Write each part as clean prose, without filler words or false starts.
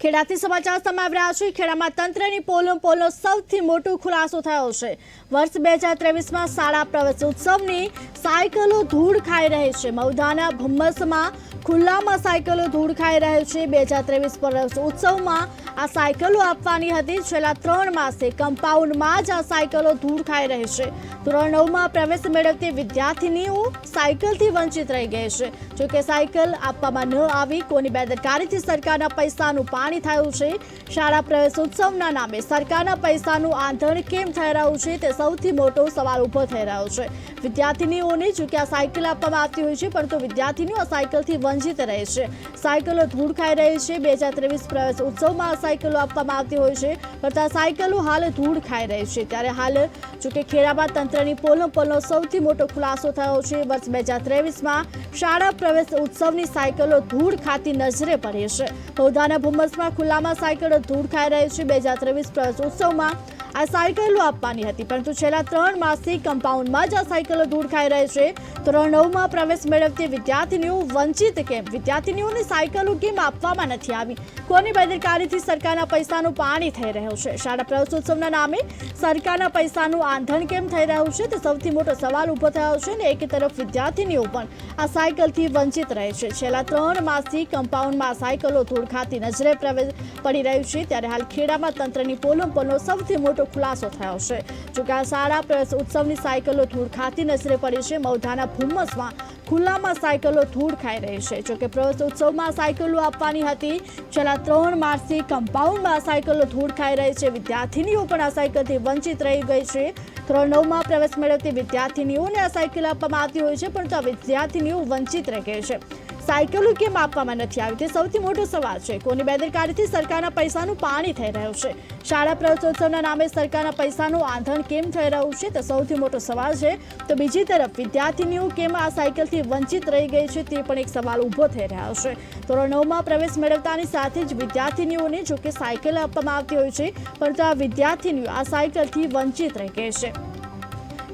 ખેડાથી સમાચાર સામે આવી રહ્યા છે। ખેડામાં તંત્રની પોલનો સૌથી મોટો ખુલાસો થયો છે। વર્ષ 2023માં શાળા પ્રવેશોત્સવની સાયકલો ધૂળ ખાઈ રહી છે। મૌદાના ભુમ્મસમાં ખુલ્લામાં સાયકલો ધૂળ ખાઈ રહી છે। 2023 પ્રવેશોત્સવમાં આ સાયકલો આપવાની હતી। છેલ્લા 3 માસથી કમ્પાઉન્ડમાં જ આ સાયકલો ધૂળ ખાઈ રહી છે। ધોરણ 9માં પ્રવેશ મેળવતી વિદ્યાર્થીનીઓ સાયકલથી વંચિત રહી ગઈ છે। જોકે સાયકલ આપવામાં ન આવી કોની બેદરકારીથી સરકારના પૈસાનું પાણી થયું છે। શાળા પ્રવેશોત્સવના નામે સરકારના પૈસાનું આંધણ કેમ થઈ રહ્યું છે તે સૌથી મોટો સવાલ ઊભો થઈ રહ્યો છે। વિદ્યાર્થીનીઓને જોકે આ સાયકલ આપવામાં આવતી હોય છે પરંતુ વિદ્યાર્થીનીઓ આ સાયકલથી વંચિત રહે છે। સાયકલો ધૂળ ખાઈ રહી છે। 2023 પ્રવેશોત્સવમાં આ સાયકલો આપવામાં આવતી હોય છે પરંતુ આ સાયકલો હાલ ધૂળ ખાઈ રહી છે। ત્યારે હાલ જોકે ખેડામાં તંત્રની પોલનો સૌથી મોટો ખુલાસો થયો છે। વર્ષ 2023માં શાળા પ્રવેશ ઉત્સવની સાયકલો ધૂળ ખાતી નજરે પડી છે। મૌદાના ભુમ્મસમાં ખુલ્લામાં સાયકલો ધૂળ ખાઈ રહી છે। 2023 પ્રવેશ ઉત્સવમાં આ સાયકલો આપવાની હતી પરંતુ છેલ્લા 3 માસથી કમ્પાઉન્ડમાં જ આ સાયકલો ધૂળ ખાઈ રહી છે। ધોરણ 9માં પ્રવેશ મેળવતી વિદ્યાર્થીનીઓ વંચિત કેમ? વિદ્યાર્થીનીઓને સાયકલો કેમ આપવામાં નથી આવી? કોની બેદરકારીથી સરકારના પૈસાનું પાણી થઈ રહ્યું છે? શાળા પ્રવેશોત્સવના નામે સરકારના પૈસાનું આંધણ કેમ થઈ રહ્યું છે તે સૌથી મોટો સવાલ ઊભો થયો છે। ને એક તરફ વિદ્યાર્થીનીઓ પણ આ સાયકલથી વંચિત રહે છે। છેલ્લા 3 માસથી કમ્પાઉન્ડમાં સાયકલો ધૂળ ખાતી નજરે પડી રહી છે। ત્યારે હાલ ખેડામાં તંત્રની પોલનો સૌથી મોટો ખુલાસો થયો છે। જોકે આ શાળા પ્રવેશ ઉત્સવની સાયકલો ધૂળ ખાતી નજરે પડી છે। મૌદાના ભુમ્મસમાં ખુલ્લામાં સાયકલો ધૂળ ખાઈ રહી છે। જોકે પ્રવેશ ઉત્સવમાં સાયકલો આપવાની હતી। છેલ્લા 3 માસથી કમ્પાઉન્ડમાં સાયકલો ધૂળ ખાઈ રહી છે। વિદ્યાર્થીનીઓ પણ આ સાયકલથી વંચિત રહી ગઈ છે। ધોરણ 9માં પ્રવેશ મેળવતી વિદ્યાર્થીનીઓને આ સાયકલ આપવામાં આવતી હોય છે પરંતુ આ વિદ્યાર્થીનીઓ વંચિત રહી ગઈ છે। સાયકલો કેમ આપવામાં નથી આવી તે સૌથી મોટો સવાલ છે। કોની બેદરકારીથી સરકારના પૈસાનું પાણી થઈ રહ્યું છે? શાળા પ્રવેશોત્સવના નામે સરકારના પૈસાનું આંધણ કેમ થઈ રહ્યું છે તે સૌથી મોટો સવાલ છે। તો બીજી તરફ વિદ્યાર્થીનીઓ કેમ આ સાયકલથી વંચિત રહી ગઈ છે તે પણ એક સવાલ ઊભો થઈ રહ્યો છે। ધોરણ 9માં પ્રવેશ મેળવતાની સાથે જ વિદ્યાર્થીનીઓને જોકે સાયકલ આપવામાં આવતી હોય છે પરંતુ આ વિદ્યાર્થીનીઓ આ સાયકલથી વંચિત રહી ગઈ છે।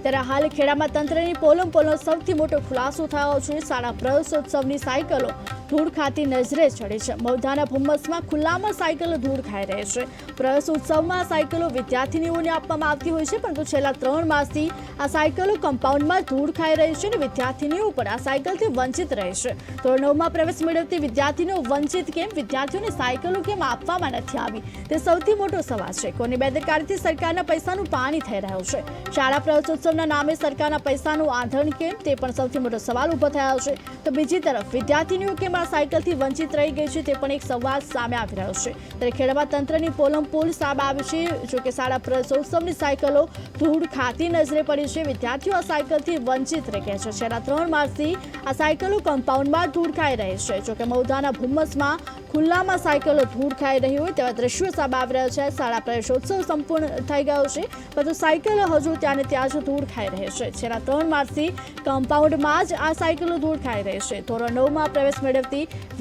ત્યારે હાલ ખેડામાં તંત્રની પોલનો સૌથી મોટો ખુલાસો થયો છે। શાળા પ્રવેશોત્સવની સાયકલો ધૂળ ખાતી નજરે ચડી છે। મૌદાના ભુમ્મસમાં ખુલ્લામાં સાયકલો ધૂળ ખાઈ રહી છે। પ્રવેશોત્સવમાં સાયકલો વિદ્યાર્થીનીઓને આપવામાં આવતી હોય છે પરંતુ છેલ્લા 3 માસથી આ સાયકલો કમ્પાઉન્ડમાં ધૂળ ખાઈ રહી છે અને વિદ્યાર્થીનીઓ પણ આ સાયકલથી વંચિત રહે છે। ધોરણ 9માં પ્રવેશ મેળવતી વિદ્યાર્થીનીઓ વંચિત કેમ? વિદ્યાર્થીઓને સાયકલો કેમ આપવામાં નથી આવી તે સૌથી મોટો સવાલ છે। કોની બેદરકારીથી સરકારના પૈસાનું પાણી થઈ રહ્યું છે? શાળા પ્રવેશોત્સવના નામે સરકારના પૈસાનું આંધણ કેમ? તે પણ સૌથી મોટો સવાલ ઊભો થયો છે। તો બીજી તરફ વિદ્યાર્થીનીઓ કેમ સાયકલથી વંચિત રહી ગઈ છે તે પણ એક સવાલ સામે આવી રહ્યો છે। ત્યારે ખેડામાં તંત્રની પોલ સામે આવી છે। જોકે શાળા પ્રવેશોત્સવની સાયકલો ધૂળ ખાતી નજરે પડી છે। વિદ્યાર્થીઓ આ સાયકલથી વંચિત રહી ગયા છે। છેલ્લા 3 માસથી આ સાયકલો કમ્પાઉન્ડમાં ધૂળ ખાઈ રહી છે। જોકે મૌદાના ભુમ્મસમાં ખુલ્લામાં સાયકલો ધૂળ ખાઈ રહી હોય તેવા દ્રશ્યો સામે આવી રહ્યા છે। શાળા પ્રવેશોત્સવ સંપૂર્ણ થઈ ગયો છે પરંતુ સાયકલો હજુ ત્યાં ત્યાં જ ધૂળ ખાઈ રહી છે। છેલ્લા 3 માસથી કમ્પાઉન્ડમાં જ આ સાયકલો ધૂળ ખાઈ રહી છે। ધોરણ 9માં પ્રવેશ મેળવતી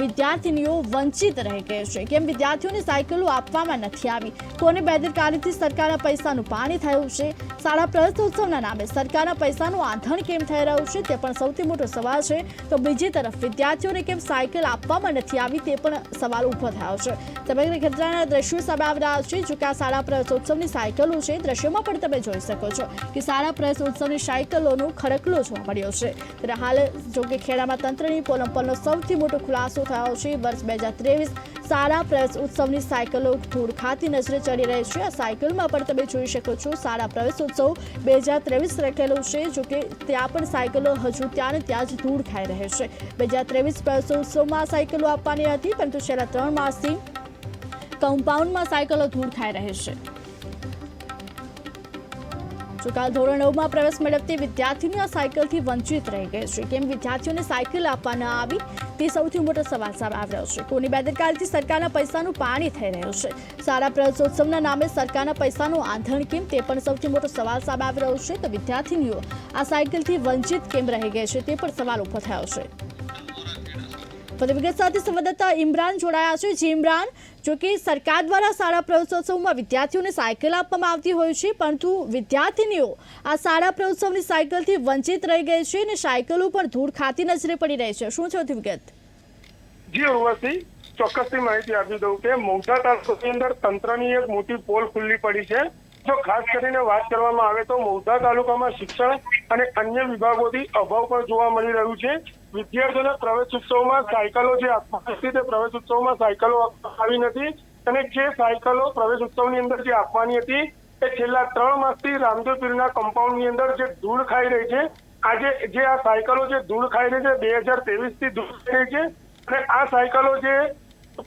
વિદ્યાર્થીનીઓ વંચિત રહી ગઈ છે। કેમ વિદ્યાર્થીઓને સાયકલો આપવામાં નથી આવી? કોની બેદરકારીથી સરકારના પૈસાનું પાણી થયું છે? શાળા પ્રવેશોત્સવના નામે સરકારના પૈસાનું આંધણ કેમ થઈ રહ્યું છે તે પણ સૌથી મોટો સવાલ છે। તો બીજી તરફ વિદ્યાર્થીઓને કેમ સાયકલ આપવામાં નથી આવી તે પણ સવાલ ઊભો થયો છે। સમગ્ર ઘટનાના દ્રશ્યો સામે આવી રહ્યા છે। જો કે આ શાળા પ્રવેશોત્સવની સાયકલો છે દ્રશ્યોમાં પણ તમે જોઈ શકો છો કે શાળા પ્રવેશોત્સવની સાયકલોનો ખડકલો જોવા મળ્યો છે। ત્યારે હાલ જો કે ખેડામાં તંત્રની પોલનો સૌથી મોટો ખુલાસો થયો છે। વર્ષ 2023 શાળા પ્રવેશ ઉત્સવની સાયકલો ધૂળ ખાતી નજરે ચડી રહી છે। આ સાયકલમાં પણ તમે જોઈ શકો છો શાળા પ્રવેશ ઉત્સવ 2023 લખેલું છે। જો કે ત્યાં પણ સાયકલો હજુ ત્યાં ને ત્યાં જ ધૂળ ખાઈ રહે છે। 2023 પ્રવેશોત્સવમાં સાયકલો આપવાની હતી પરંતુ છેલ્લા 3 માસથી કમ્પાઉન્ડમાં સાયકલો ધૂળ ખાઈ રહે છે। જો કાલ ધોરણ 9માં પ્રવેશ મેળવતી વિદ્યાર્થીની આ સાયકલથી વંચિત રહી ગઈ છે। કેમ વિદ્યાર્થીઓને સાયકલ આપવા ન આવી તે સૌથી મોટો સવાલ સામે આવી રહ્યો છે। કોની બેદરકારીથી સરકારના પૈસાનું પાણી થઈ રહ્યું છે? શાળા પ્રવેશોત્સવના નામે સરકારના પૈસાનું આંધણ કેમ? તે પણ સૌથી મોટો સવાલ સામે આવી રહ્યો છે। તો વિદ્યાર્થીનીઓ આ સાયકલથી વંચિત કેમ રહી ગઈ છે તે પણ સવાલ ઊભો થયો છે। વધુ વિગત સાથે સંવાદદાતા ઇમરાન જોડાયા છે। જી ઇમરાન, જો કે સરકાર દ્વારા શાળા પ્રવેશોત્સવમાં વિદ્યાર્થીઓને સાયકલ આપવામાં આવતી હોય છે પરંતુ વિદ્યાર્થીનીઓ આ શાળા પ્રવેશોત્સવની સાયકલથી વંચિત રહી ગઈ છે અને સાયકલો પર ધૂળ ખાતી નજરે પડી રહી છે। શું છે વધુ વિગત? જી ઉર્વશી, ચોક્કસથી માહિતી આપી દઉં કે મૌધા તાલુકાની અંદર તંત્રની એક મોટી પોલ ખુલ્લી પડી છે। જો ખાસ કરીને વાત કરવામાં આવે તો મૌધા તાલુકામાં શિક્ષણ અને અન્ય વિભાગોથી અભાવ પણ જોવા મળી રહ્યું છે। વિદ્યાર્થીઓને પ્રવેશ ઉત્સવમાં સાયકલો જે આપવાની હતી તે પ્રવેશ ઉત્સવમાં સાયકલો આવી નથી અને જે સાયકલો પ્રવેશ ઉત્સવની અંદર જે આપવાની હતી એ છેલ્લા 3 માસથી રામદેવ પીરના કમ્પાઉન્ડની અંદર જે ધૂળ ખાઈ રહી છે। આજે જે આ સાયકલો જે ધૂળ ખાઈ રહી છે 2023 થી ધૂળ ખાઈ રહી છે અને આ સાયકલો જે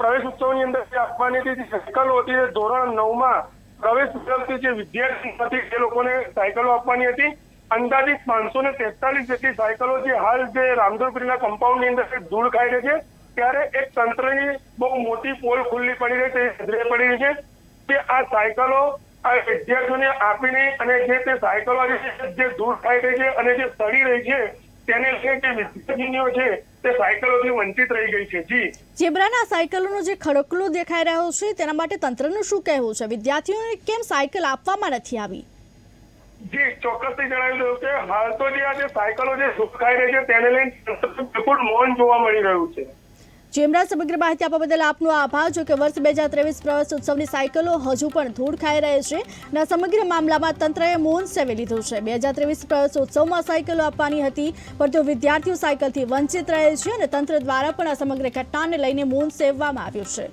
પ્રવેશ ઉત્સવની અંદર જે આપવાની હતી સાયકલો હતી એ ધોરણ 9માં પ્રવેશ ઉત્સવથી જે વિદ્યાર્થી હતી એ લોકોને સાયકલો આપવાની હતી। અંદાજિત 543 જેટલી સાયકલો જે હાલ જે રામદેવ પીરના કમ્પાઉન્ડની અંદર ધૂળ ખાઈ રહી છે ત્યારે એક તંત્રની બહુ મોટી પોલ ખુલ્લી પડી રહી છે નજરે પડી રહી છે કે આ સાયકલો આ વિદ્યાર્થીઓને આપીને અને જે તે સાયકલો જે ધૂળ ખાઈ રહી છે અને જે સડી રહી છે તેને લઈને જે વિદ્યાર્થીનીઓ છે તે સાયકલોથી વંચિત રહી ગઈ છે। જી જેબ્રાના સાયકલોનો જે ખડકલો દેખાઈ રહ્યો છે તેના માટે તંત્રનું શું કહેવું છે? વિદ્યાર્થીઓને કેમ સાયકલ આપવામાં નથી આવી? જી ચોક્કસથી જણાવી દઉં કે હાલ તો જે આ જે સાયકલો જે ધૂળ ખાઈ રહી છે તેને લઈને બિલકુલ મૌન જોવા મળી રહ્યું છે। જેમરા સમગ્ર માહિતી આપવા બદલ આપનો આભાર। જો કે વર્ષ 2023 પ્રવેશ ઉત્સવની સાયકલો હજુ પણ ધૂળ ખાઈ રહી છે અને સમગ્ર મામલામાં તંત્રએ મૌન સેવી લીધું છે। 2023 પ્રવેશ ઉત્સવમાં સાયકલો આપવાની હતી પરંતુ વિદ્યાર્થીઓ સાયકલથી વંચિત રહે છે અને તંત્ર દ્વારા પણ આ સમગ્ર ઘટનાને લઈને મૌન સેવવામાં આવ્યું છે।